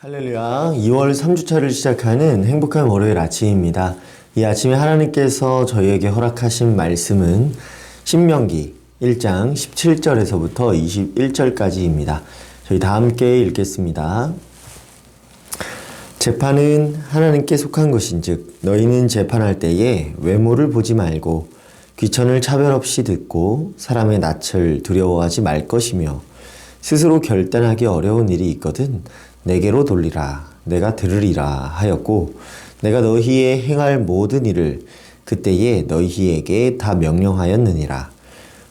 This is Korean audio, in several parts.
할렐루야. 2월 3주차를 시작하는 행복한 월요일 아침입니다. 이 아침에 하나님께서 저희에게 허락하신 말씀은 신명기 1장 17절에서부터 21절까지입니다. 저희 다 함께 읽겠습니다. 재판은 하나님께 속한 것인즉 너희는 재판할 때에 외모를 보지 말고 귀천을 차별 없이 듣고 사람의 낯을 두려워하지 말 것이며 스스로 결단하기 어려운 일이 있거든 내게로 돌리라 내가 들으리라 하였고 내가 너희의 행할 모든 일을 그때에 너희에게 다 명령하였느니라.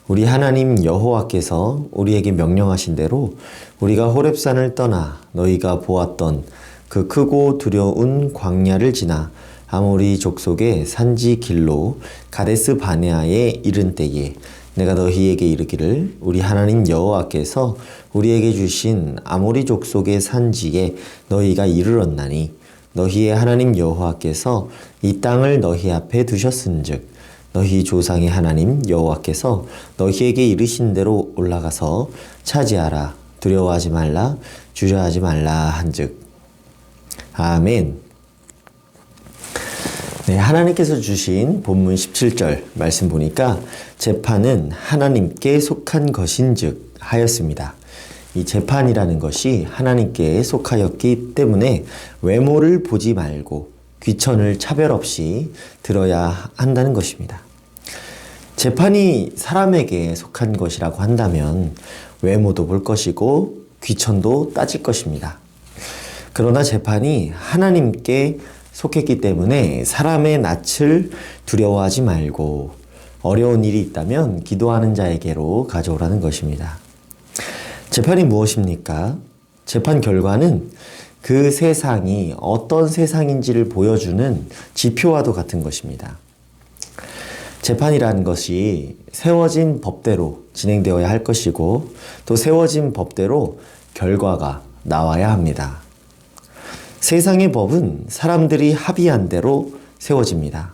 우리 하나님 여호와께서 우리에게 명령하신 대로 우리가 호렙산을 떠나 너희가 보았던 그 크고 두려운 광야를 지나 아모리 족속의 산지 길로 가데스 바네아에 이른 때에 내가 너희에게 이르기를 우리 하나님 여호와께서 우리에게 주신 아모리 족속의 산지에 너희가 이르렀나니 너희의 하나님 여호와께서 이 땅을 너희 앞에 두셨은즉 너희 조상의 하나님 여호와께서 너희에게 이르신 대로 올라가서 차지하라 두려워하지 말라 주저하지 말라 한즉. 아멘. 네, 하나님께서 주신 본문 17절 말씀 보니까 재판은 하나님께 속한 것인즉 하였습니다. 이 재판이라는 것이 하나님께 속하였기 때문에 외모를 보지 말고 귀천을 차별 없이 들어야 한다는 것입니다. 재판이 사람에게 속한 것이라고 한다면 외모도 볼 것이고 귀천도 따질 것입니다. 그러나 재판이 하나님께 속했기 때문에 사람의 낯을 두려워하지 말고 어려운 일이 있다면 기도하는 자에게로 가져오라는 것입니다. 재판이 무엇입니까? 재판 결과는 그 세상이 어떤 세상인지를 보여주는 지표와도 같은 것입니다. 재판이라는 것이 세워진 법대로 진행되어야 할 것이고 또 세워진 법대로 결과가 나와야 합니다. 세상의 법은 사람들이 합의한 대로 세워집니다.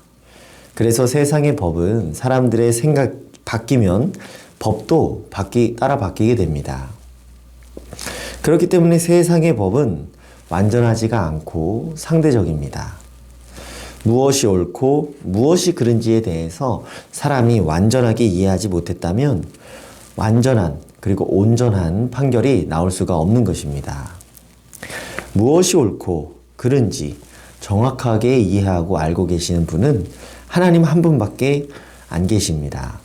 그래서 세상의 법은 사람들의 생각 바뀌면 법도 따라 바뀌게 됩니다. 그렇기 때문에 세상의 법은 완전하지가 않고 상대적입니다. 무엇이 옳고 무엇이 그른지에 대해서 사람이 완전하게 이해하지 못했다면 완전한 그리고 온전한 판결이 나올 수가 없는 것입니다. 무엇이 옳고 그른지 정확하게 이해하고 알고 계시는 분은 하나님 한 분밖에 안 계십니다.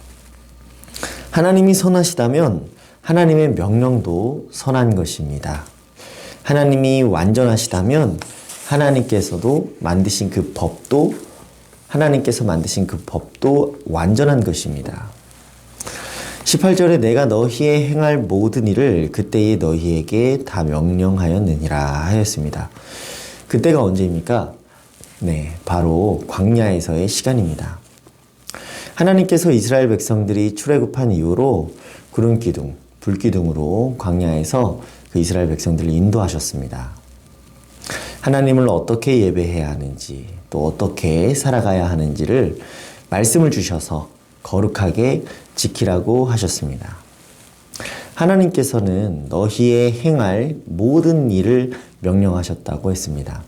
하나님이 선하시다면 하나님의 명령도 선한 것입니다. 하나님이 완전하시다면 하나님께서 만드신 그 법도 완전한 것입니다. 18절에 내가 너희의 행할 모든 일을 그때에 너희에게 다 명령하였느니라 하였습니다. 그때가 언제입니까? 네, 바로 광야에서의 시간입니다. 하나님께서 이스라엘 백성들이 출애굽한 이후로 구름 기둥, 불 기둥으로 광야에서 그 이스라엘 백성들을 인도하셨습니다. 하나님을 어떻게 예배해야 하는지, 또 어떻게 살아가야 하는지를 말씀을 주셔서 거룩하게 지키라고 하셨습니다. 하나님께서는 너희의 행할 모든 일을 명령하셨다고 했습니다.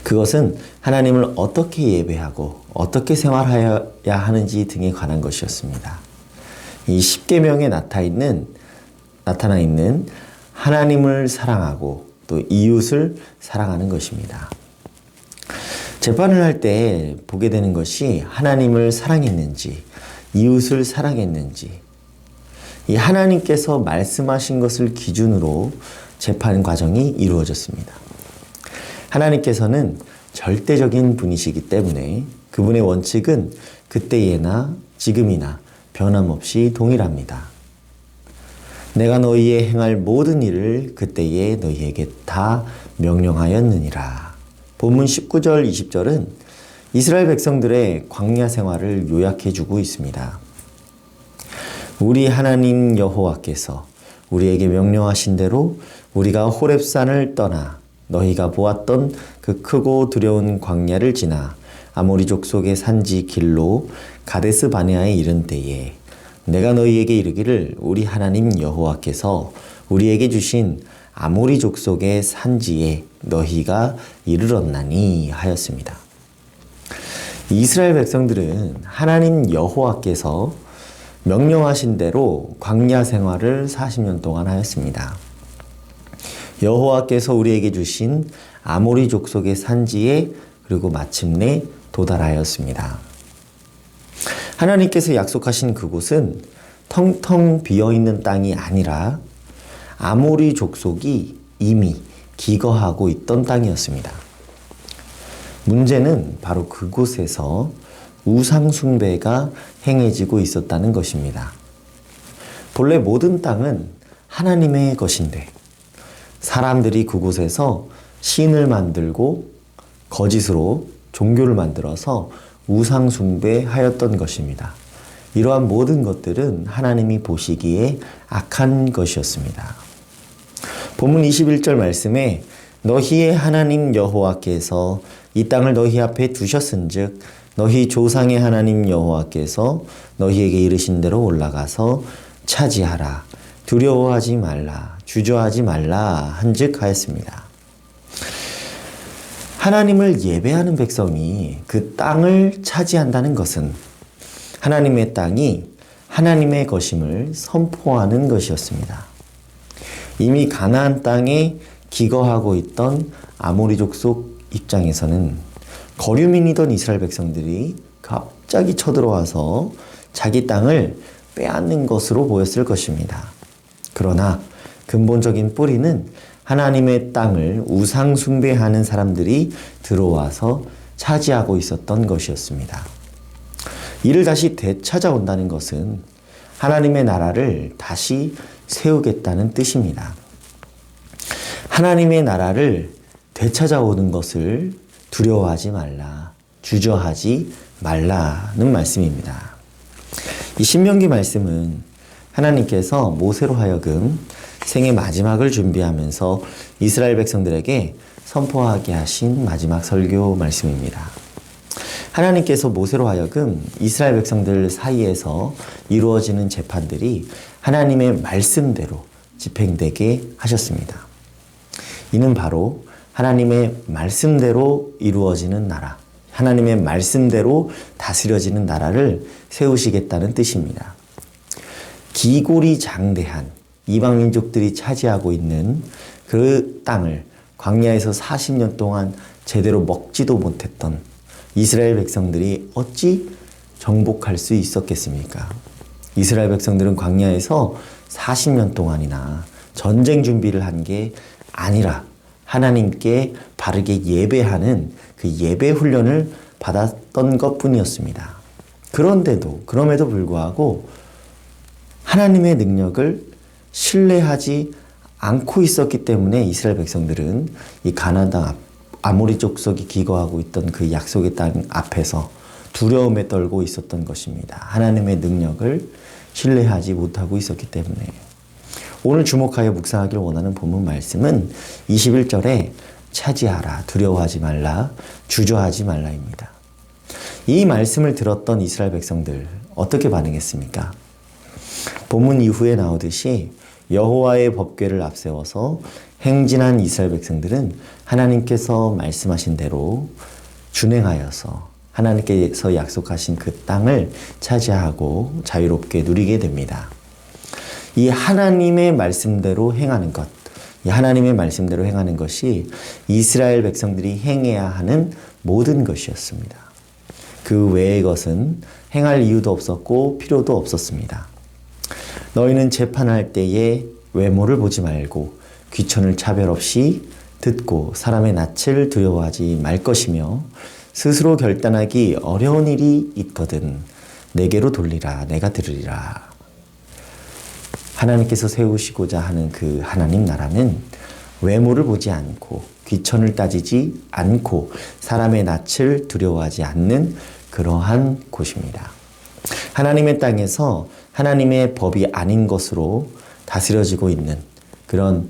그것은 하나님을 어떻게 예배하고 어떻게 생활해야 하는지 등에 관한 것이었습니다. 이 십계명에 나타나 있는 하나님을 사랑하고 또 이웃을 사랑하는 것입니다. 재판을 할 때 보게 되는 것이 하나님을 사랑했는지 이웃을 사랑했는지 이 하나님께서 말씀하신 것을 기준으로 재판 과정이 이루어졌습니다. 하나님께서는 절대적인 분이시기 때문에 그분의 원칙은 그때에나 지금이나 변함없이 동일합니다. 내가 너희의 행할 모든 일을 그때에 너희에게 다 명령하였느니라. 본문 19절 20절은 이스라엘 백성들의 광야 생활을 요약해주고 있습니다. 우리 하나님 여호와께서 우리에게 명령하신 대로 우리가 호렙산을 떠나 너희가 보았던 그 크고 두려운 광야를 지나 아모리 족속의 산지 길로 가데스 바네아에 이른 때에 내가 너희에게 이르기를 우리 하나님 여호와께서 우리에게 주신 아모리 족속의 산지에 너희가 이르렀나니 하였습니다. 이스라엘 백성들은 하나님 여호와께서 명령하신 대로 광야 생활을 40년 동안 하였습니다. 여호와께서 우리에게 주신 아모리 족속의 산지에 그리고 마침내 도달하였습니다. 하나님께서 약속하신 그곳은 텅텅 비어있는 땅이 아니라 아모리 족속이 이미 기거하고 있던 땅이었습니다. 문제는 바로 그곳에서 우상숭배가 행해지고 있었다는 것입니다. 본래 모든 땅은 하나님의 것인데 사람들이 그곳에서 신을 만들고 거짓으로 종교를 만들어서 우상숭배하였던 것입니다. 이러한 모든 것들은 하나님이 보시기에 악한 것이었습니다. 본문 21절 말씀에 너희의 하나님 여호와께서 이 땅을 너희 앞에 두셨은즉 너희 조상의 하나님 여호와께서 너희에게 이르신 대로 올라가서 차지하라. 두려워하지 말라. 주저하지 말라. 한즉 하였습니다. 하나님을 예배하는 백성이 그 땅을 차지한다는 것은 하나님의 땅이 하나님의 것임을 선포하는 것이었습니다. 이미 가나안 땅에 기거하고 있던 아모리 족속 입장에서는 거류민이던 이스라엘 백성들이 갑자기 쳐들어와서 자기 땅을 빼앗는 것으로 보였을 것입니다. 그러나 근본적인 뿌리는 하나님의 땅을 우상 숭배하는 사람들이 들어와서 차지하고 있었던 것이었습니다. 이를 다시 되찾아온다는 것은 하나님의 나라를 다시 세우겠다는 뜻입니다. 하나님의 나라를 되찾아오는 것을 두려워하지 말라, 주저하지 말라는 말씀입니다. 이 신명기 말씀은 하나님께서 모세로 하여금 생의 마지막을 준비하면서 이스라엘 백성들에게 선포하게 하신 마지막 설교 말씀입니다. 하나님께서 모세로 하여금 이스라엘 백성들 사이에서 이루어지는 재판들이 하나님의 말씀대로 집행되게 하셨습니다. 이는 바로 하나님의 말씀대로 이루어지는 나라, 하나님의 말씀대로 다스려지는 나라를 세우시겠다는 뜻입니다. 기골이 장대한 이방 민족들이 차지하고 있는 그 땅을 광야에서 40년 동안 제대로 먹지도 못했던 이스라엘 백성들이 어찌 정복할 수 있었겠습니까? 이스라엘 백성들은 광야에서 40년 동안이나 전쟁 준비를 한 게 아니라 하나님께 바르게 예배하는 그 예배 훈련을 받았던 것뿐이었습니다. 그럼에도 불구하고 하나님의 능력을 신뢰하지 않고 있었기 때문에 이스라엘 백성들은 이 가나안 땅 아모리 족속이 기거하고 있던 그 약속의 땅 앞에서 두려움에 떨고 있었던 것입니다. 하나님의 능력을 신뢰하지 못하고 있었기 때문에. 오늘 주목하여 묵상하길 원하는 본문 말씀은 21절에 차지하라, 두려워하지 말라, 주저하지 말라입니다. 이 말씀을 들었던 이스라엘 백성들 어떻게 반응했습니까? 본문 이후에 나오듯이 여호와의 법궤를 앞세워서 행진한 이스라엘 백성들은 하나님께서 말씀하신 대로 준행하여서 하나님께서 약속하신 그 땅을 차지하고 자유롭게 누리게 됩니다. 이 하나님의 말씀대로 행하는 것, 이 하나님의 말씀대로 행하는 것이 이스라엘 백성들이 행해야 하는 모든 것이었습니다. 그 외의 것은 행할 이유도 없었고 필요도 없었습니다. 너희는 재판할 때에 외모를 보지 말고 귀천을 차별 없이 듣고 사람의 낯을 두려워하지 말 것이며 스스로 결단하기 어려운 일이 있거든 내게로 돌리라, 내가 들으리라. 하나님께서 세우시고자 하는 그 하나님 나라는 외모를 보지 않고 귀천을 따지지 않고 사람의 낯을 두려워하지 않는 그러한 곳입니다. 하나님의 땅에서 하나님의 법이 아닌 것으로 다스려지고 있는 그런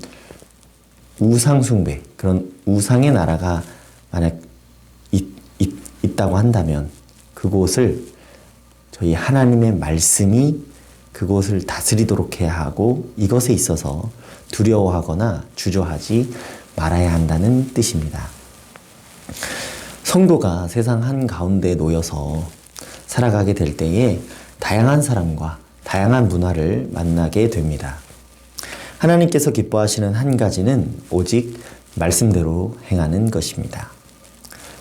우상숭배, 그런 우상의 나라가 만약 있다고 한다면 그곳을 저희 하나님의 말씀이 그곳을 다스리도록 해야 하고 이것에 있어서 두려워하거나 주저하지 말아야 한다는 뜻입니다. 성도가 세상 한가운데 놓여서 살아가게 될 때에 다양한 사람과 다양한 문화를 만나게 됩니다. 하나님께서 기뻐하시는 한 가지는 오직 말씀대로 행하는 것입니다.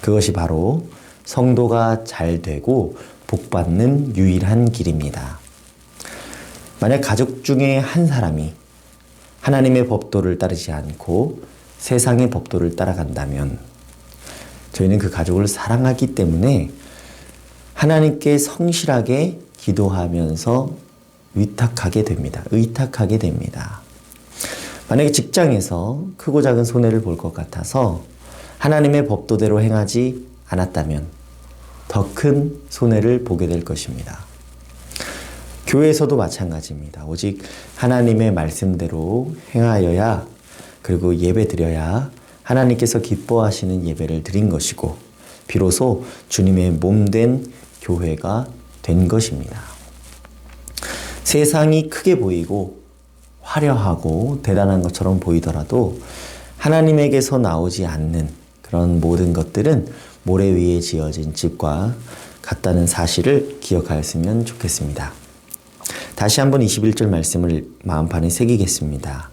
그것이 바로 성도가 잘 되고 복받는 유일한 길입니다. 만약 가족 중에 한 사람이 하나님의 법도를 따르지 않고 세상의 법도를 따라간다면 저희는 그 가족을 사랑하기 때문에 하나님께 성실하게 기도하면서 의탁하게 됩니다. 만약에 직장에서 크고 작은 손해를 볼 것 같아서 하나님의 법도대로 행하지 않았다면 더 큰 손해를 보게 될 것입니다. 교회에서도 마찬가지입니다. 오직 하나님의 말씀대로 행하여야, 그리고 예배 드려야 하나님께서 기뻐하시는 예배를 드린 것이고 비로소 주님의 몸된 교회가 된 것입니다. 세상이 크게 보이고 화려하고 대단한 것처럼 보이더라도 하나님에게서 나오지 않는 그런 모든 것들은 모래 위에 지어진 집과 같다는 사실을 기억하였으면 좋겠습니다. 다시 한번 21절 말씀을 마음판에 새기겠습니다.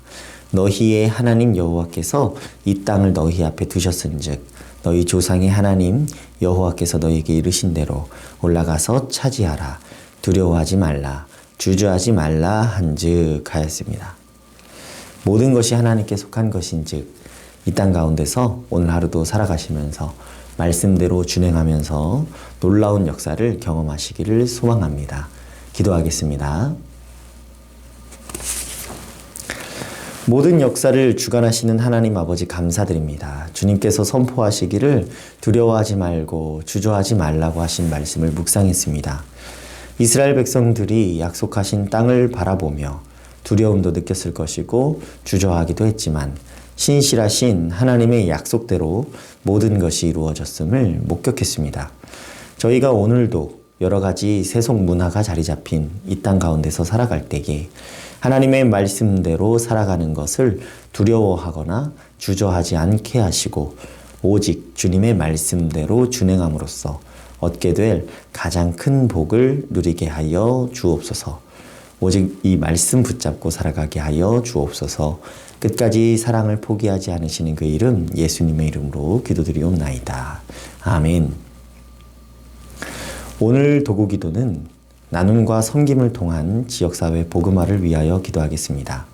너희의 하나님 여호와께서 이 땅을 너희 앞에 두셨은즉 너희 조상의 하나님 여호와께서 너희에게 이르신 대로 올라가서 차지하라. 두려워하지 말라. 주저하지 말라 한즉 하였습니다. 모든 것이 하나님께 속한 것인즉 이 땅 가운데서 오늘 하루도 살아가시면서 말씀대로 준행하면서 놀라운 역사를 경험하시기를 소망합니다. 기도하겠습니다. 모든 역사를 주관하시는 하나님 아버지 감사드립니다. 주님께서 선포하시기를 두려워하지 말고 주저하지 말라고 하신 말씀을 묵상했습니다. 이스라엘 백성들이 약속하신 땅을 바라보며 두려움도 느꼈을 것이고 주저하기도 했지만 신실하신 하나님의 약속대로 모든 것이 이루어졌음을 목격했습니다. 저희가 오늘도 여러 가지 세속 문화가 자리 잡힌 이 땅 가운데서 살아갈 때에 하나님의 말씀대로 살아가는 것을 두려워하거나 주저하지 않게 하시고 오직 주님의 말씀대로 준행함으로써 얻게 될 가장 큰 복을 누리게 하여 주옵소서. 오직 이 말씀 붙잡고 살아가게 하여 주옵소서. 끝까지 사랑을 포기하지 않으시는 그 이름 예수님의 이름으로 기도드리옵나이다. 아멘. 오늘 도구기도는 나눔과 섬김을 통한 지역사회 복음화를 위하여 기도하겠습니다.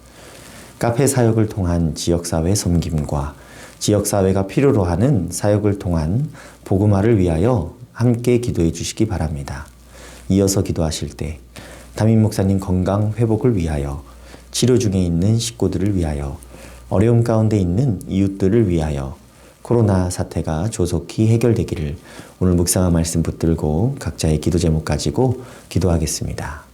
카페 사역을 통한 지역사회 섬김과 지역사회가 필요로 하는 사역을 통한 복음화를 위하여 함께 기도해 주시기 바랍니다. 이어서 기도하실 때 담임 목사님 건강 회복을 위하여, 치료 중에 있는 식구들을 위하여, 어려움 가운데 있는 이웃들을 위하여 코로나 사태가 조속히 해결되기를 오늘 묵상한 말씀 붙들고 각자의 기도 제목 가지고 기도하겠습니다.